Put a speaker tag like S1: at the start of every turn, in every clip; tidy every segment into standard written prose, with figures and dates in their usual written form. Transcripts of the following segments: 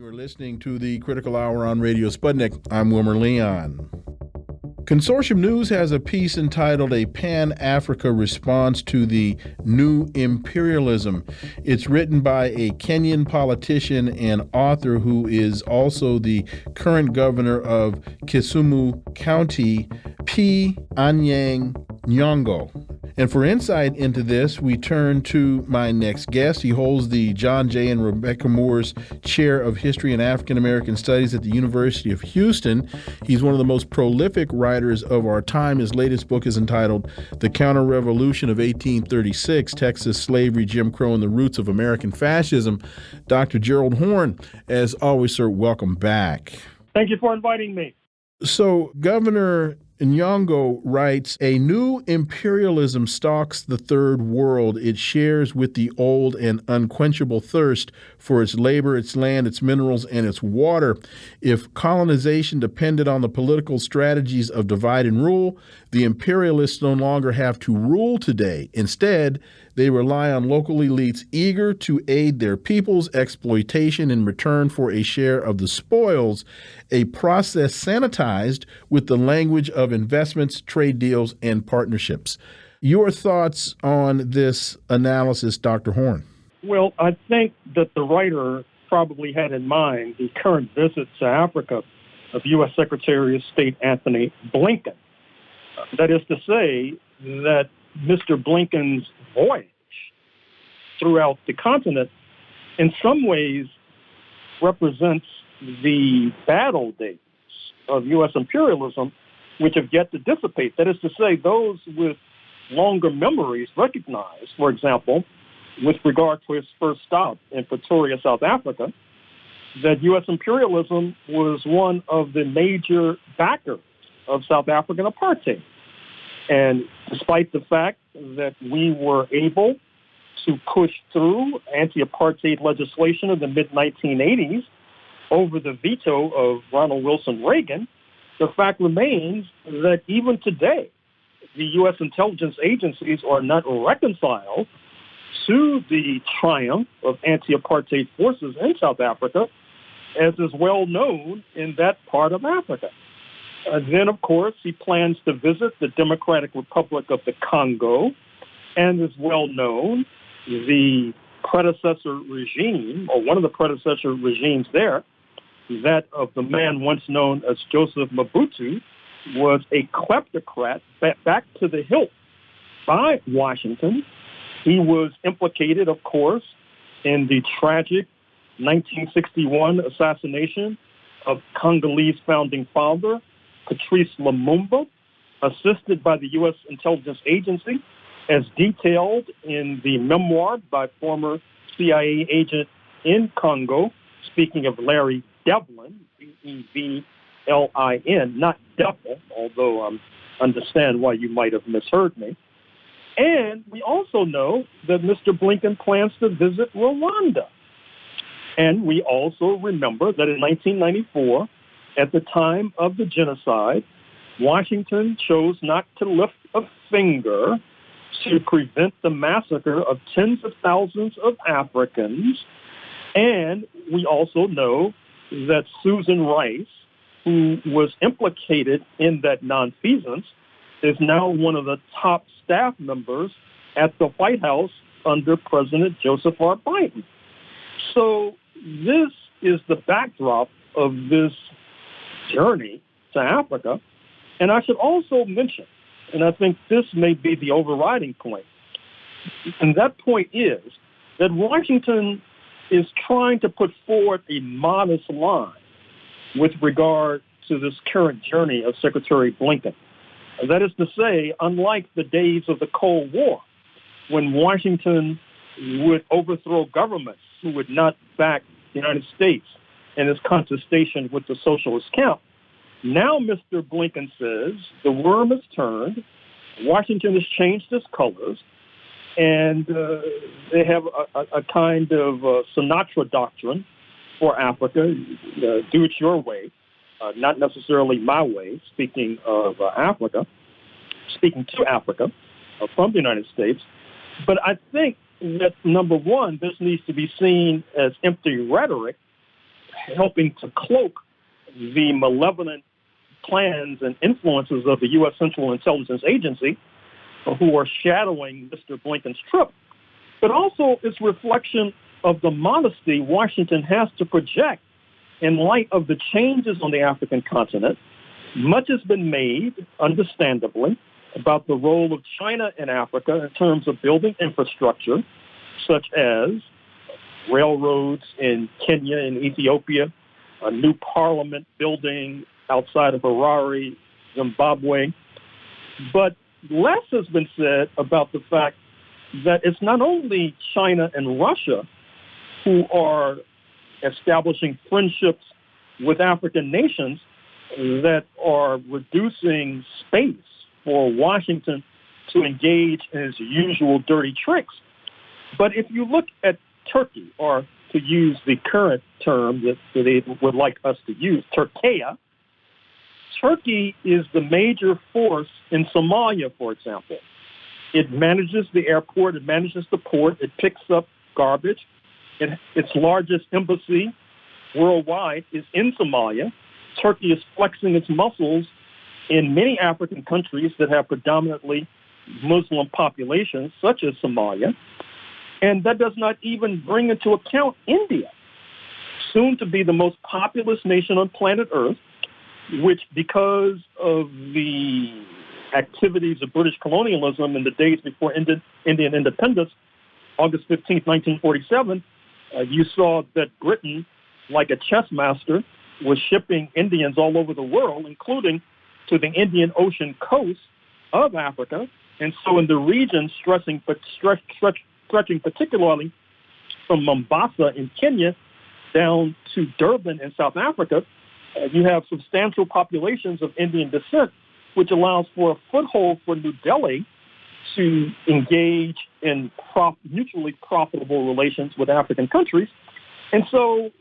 S1: You're listening to the Critical Hour on Radio Sputnik. I'm Wilmer Leon. Consortium News has a piece entitled A Pan-Africa Response to the New Imperialism. It's written by a Kenyan politician and author who is also the current governor of Kisumu County, Peter Anyang Nyong'o. And for insight into this, we turn to my next guest. He holds the John J. and Rebecca Moore's Chair of History and African American Studies at the University of Houston. He's one of the most prolific writers of our time. His latest book is entitled The Counter-Revolution of 1836, Texas Slavery, Jim Crow, and the Roots of American Fascism. Dr. Gerald Horne, as always, sir, welcome back.
S2: Thank you for inviting me.
S1: So, Governor Nyong'o writes, a new imperialism stalks the third world. It shares with the old an unquenchable thirst for its labor, its land, its minerals, and its water. If colonization depended on the political strategies of divide and rule, the imperialists no longer have to rule today. Instead, they rely on local elites eager to aid their people's exploitation in return for a share of the spoils, a process sanitized with the language of investments, trade deals, and partnerships. Your thoughts on this analysis, Dr. Horne?
S2: Well, I think that the writer probably had in mind the current visit to Africa of U.S. Secretary of State Anthony Blinken. That is to say that Mr. Blinken's voyage throughout the continent in some ways represents the battle days of U.S. imperialism, which have yet to dissipate. That is to say, those with longer memories recognize, for example, with regard to his first stop in Pretoria, South Africa, that U.S. imperialism was one of the major backers of South African apartheid. And despite the fact that we were able to push through anti-apartheid legislation in the mid-1980s over the veto of Ronald Wilson Reagan, the fact remains that even today, the U.S. intelligence agencies are not reconciled to the triumph of anti-apartheid forces in South Africa, as is well known in that part of Africa. Then, of course, he plans to visit the Democratic Republic of the Congo, and as well known, the predecessor regime, or one of the predecessor regimes there, that of the man once known as Joseph Mobutu, was a kleptocrat back to the hilt by Washington. He was implicated, of course, in the tragic 1961 assassination of Congolese founding father Patrice Lumumba, assisted by the U.S. intelligence agency, as detailed in the memoir by former CIA agent in Congo, speaking of Larry Devlin, Devlin, not Devil, although I understand why you might have misheard me. And we also know that Mr. Blinken plans to visit Rwanda. And we also remember that in 1994, at the time of the genocide, Washington chose not to lift a finger to prevent the massacre of tens of thousands of Africans. And we also know that Susan Rice, who was implicated in that nonfeasance, is now one of the top staff members at the White House under President Joseph R. Biden. So this is the backdrop of this journey to Africa. And I should also mention, and I think this may be the overriding point, and that point is that Washington is trying to put forward a modest line with regard to this current journey of Secretary Blinken. That is to say, unlike the days of the Cold War, when Washington would overthrow governments who would not back the United States in its contestation with the socialist camp, now Mr. Blinken says the worm has turned, Washington has changed its colors, and they have a kind of Sinatra doctrine for Africa, do it your way, not necessarily my way, speaking to Africa from the United States. But I think that, number one, this needs to be seen as empty rhetoric helping to cloak the malevolent plans and influences of the U.S. Central Intelligence Agency, who are shadowing Mr. Blinken's trip, but also it's reflection of the modesty Washington has to project in light of the changes on the African continent. Much has been made, understandably, about the role of China in Africa in terms of building infrastructure, such as railroads in Kenya and Ethiopia, a new parliament building outside of Harare, Zimbabwe. But less has been said about the fact that it's not only China and Russia who are establishing friendships with African nations that are reducing space for Washington to engage in his usual dirty tricks. But if you look at Turkey, or to use the current term that they would like us to use, Turkey, Turkey is the major force in Somalia, for example. It manages the airport, it manages the port, it picks up garbage. Its largest embassy worldwide is in Somalia. Turkey is flexing its muscles in many African countries that have predominantly Muslim populations, such as Somalia. And that does not even bring into account India, soon to be the most populous nation on planet Earth, which, because of the activities of British colonialism in the days before Indian independence, August 15th, 1947, you saw that Britain, like a chess master, was shipping Indians all over the world, including to the Indian Ocean coast of Africa. And so in the region, stretching particularly from Mombasa in Kenya down to Durban in South Africa, you have substantial populations of Indian descent, which allows for a foothold for New Delhi to engage in mutually profitable relations with African countries. And so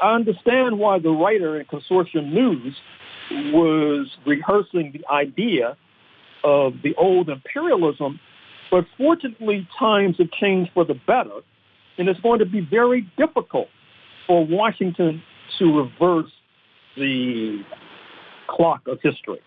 S2: I understand why the writer in Consortium News was rehearsing the idea of the old imperialism, but fortunately times have changed for the better, and it's going to be very difficult for Washington to reverse the clock of history.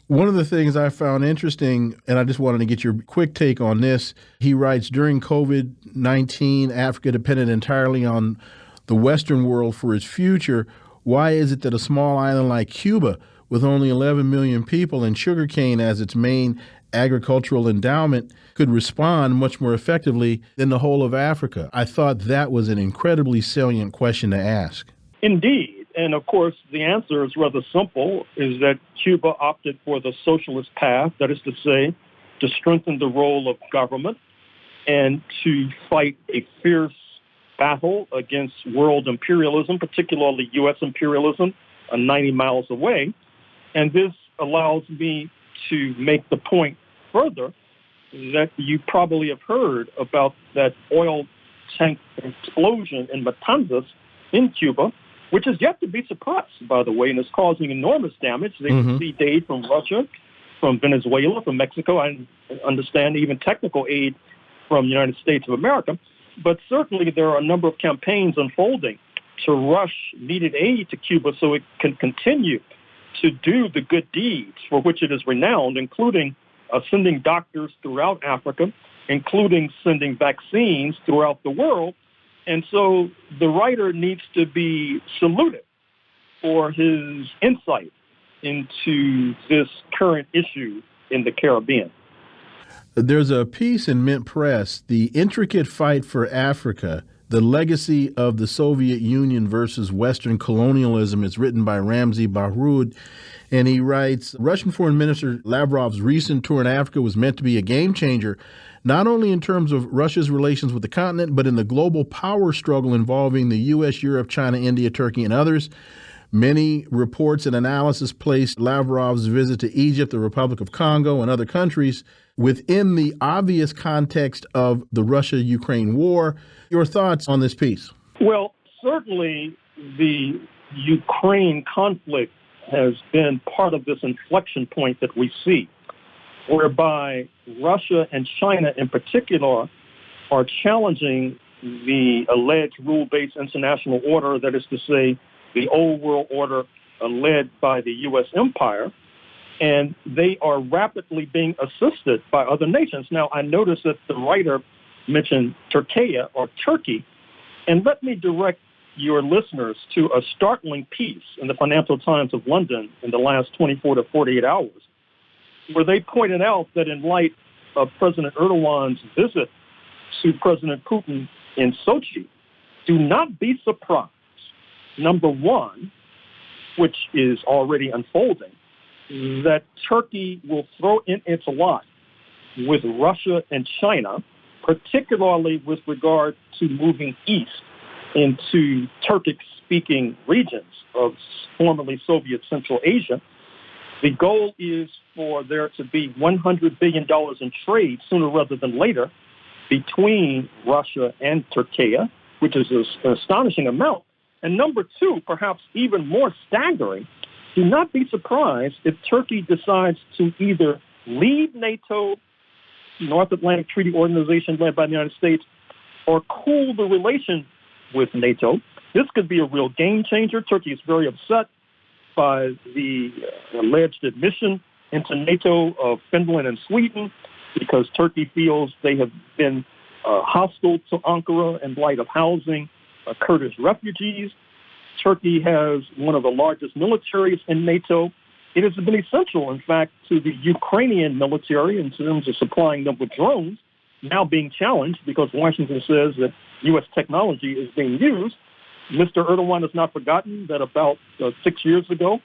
S1: One of the things I found interesting, and I just wanted to get your quick take on this, he writes, during COVID-19, Africa depended entirely on the Western world for its future. Why is it that a small island like Cuba, with only 11 million people and sugarcane as its main agricultural endowment, could respond much more effectively than the whole of Africa? I thought that was an incredibly salient question to ask.
S2: Indeed. And of course, the answer is rather simple, is that Cuba opted for the socialist path, that is to say, to strengthen the role of government and to fight a fierce battle against world imperialism, particularly U.S. imperialism, 90 miles away. And this allows me to make the point further that you probably have heard about that oil tank explosion in Matanzas in Cuba, which is yet to be suppressed, by the way, and is causing enormous damage. They received aid from Russia, from Venezuela, from Mexico. I understand even technical aid from the United States of America. But certainly there are a number of campaigns unfolding to rush needed aid to Cuba so it can continue to do the good deeds for which it is renowned, including sending doctors throughout Africa, including sending vaccines throughout the world. And so the writer needs to be saluted for his insight into this current issue in the Caribbean.
S1: There's a piece in Mint Press, The Intricate Fight for Africa, The Legacy of the Soviet Union versus Western Colonialism. It's written by Ramzi Bahrud. And he writes, Russian Foreign Minister Lavrov's recent tour in Africa was meant to be a game changer, not only in terms of Russia's relations with the continent, but in the global power struggle involving the U.S., Europe, China, India, Turkey, and others. Many reports and analysis placed Lavrov's visit to Egypt, the Republic of Congo, and other countries within the obvious context of the Russia-Ukraine war. Your thoughts on this piece?
S2: Well, certainly the Ukraine conflict has been part of this inflection point that we see, whereby Russia and China in particular are challenging the alleged rule-based international order, that is to say, the old world order led by the U.S. empire, and they are rapidly being assisted by other nations. Now, I noticed that the writer mentioned Turkey or Turkey, and let me direct your listeners to a startling piece in the Financial Times of London in the last 24 to 48 hours, where they pointed out that in light of President Erdogan's visit to President Putin in Sochi, do not be surprised, number one, which is already unfolding, that Turkey will throw in its lot with Russia and China, particularly with regard to moving east into Turkic-speaking regions of formerly Soviet Central Asia. The goal is for there to be $100 billion in trade sooner rather than later between Russia and Turkey, which is an astonishing amount. And number two, perhaps even more staggering, do not be surprised if Turkey decides to either leave NATO, North Atlantic Treaty Organization led by the United States, or cool the relation with NATO. This could be a real game changer. Turkey is very upset by the alleged admission into NATO of Finland and Sweden because Turkey feels they have been hostile to Ankara in light of housing Kurdish refugees. Turkey has one of the largest militaries in NATO. It has been essential, in fact, to the Ukrainian military in terms of supplying them with drones, now being challenged because Washington says that U.S. technology is being used. Mr. Erdogan has not forgotten that about 6 years ago,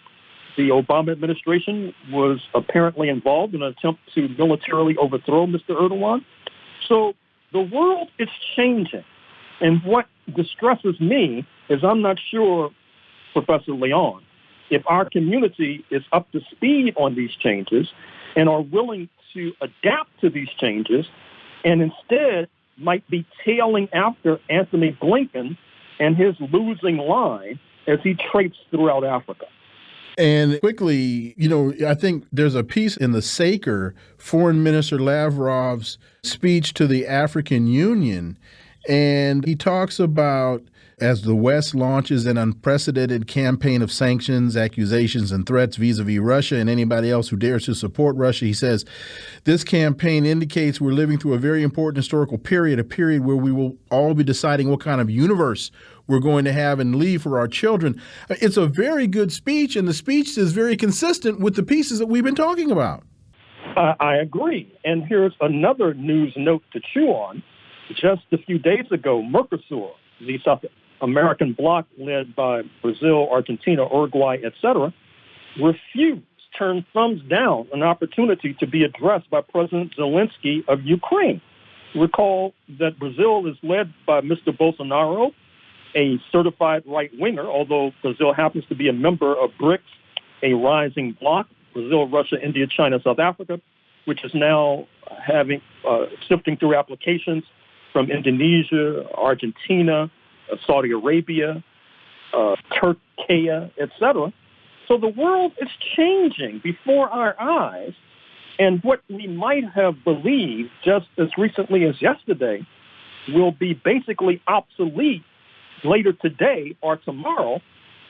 S2: the Obama administration was apparently involved in an attempt to militarily overthrow Mr. Erdogan. So the world is changing. And what distresses me is I'm not sure, Professor Leon, if our community is up to speed on these changes and are willing to adapt to these changes and instead might be tailing after Anthony Blinken and his losing line as he traipses throughout Africa.
S1: And quickly, I think there's a piece in the Saker, Foreign Minister Lavrov's speech to the African Union, and he talks about as the West launches an unprecedented campaign of sanctions, accusations, and threats vis-a-vis Russia and anybody else who dares to support Russia, he says, this campaign indicates we're living through a very important historical period, a period where we will all be deciding what kind of universe we're going to have and leave for our children. It's a very good speech, and the speech is very consistent with the pieces that we've been talking about.
S2: I agree. And here's another news note to chew on. Just a few days ago, Mercosur, the South American bloc led by Brazil, Argentina, Uruguay, etc., refused, turned thumbs down an opportunity to be addressed by President Zelensky of Ukraine. Recall that Brazil is led by Mr. Bolsonaro, a certified right-winger, although Brazil happens to be a member of BRICS, a rising bloc, Brazil, Russia, India, China, South Africa, which is now sifting through applications from Indonesia, Argentina, Saudi Arabia, Turkey, etc. So the world is changing before our eyes. And what we might have believed just as recently as yesterday will be basically obsolete later today or tomorrow.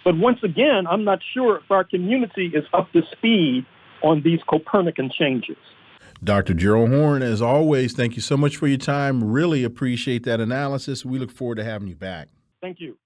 S2: But once again, I'm not sure if our community is up to speed on these Copernican changes.
S1: Dr. Gerald Horne, as always, thank you so much for your time. Really appreciate that analysis. We look forward to having you back.
S2: Thank you.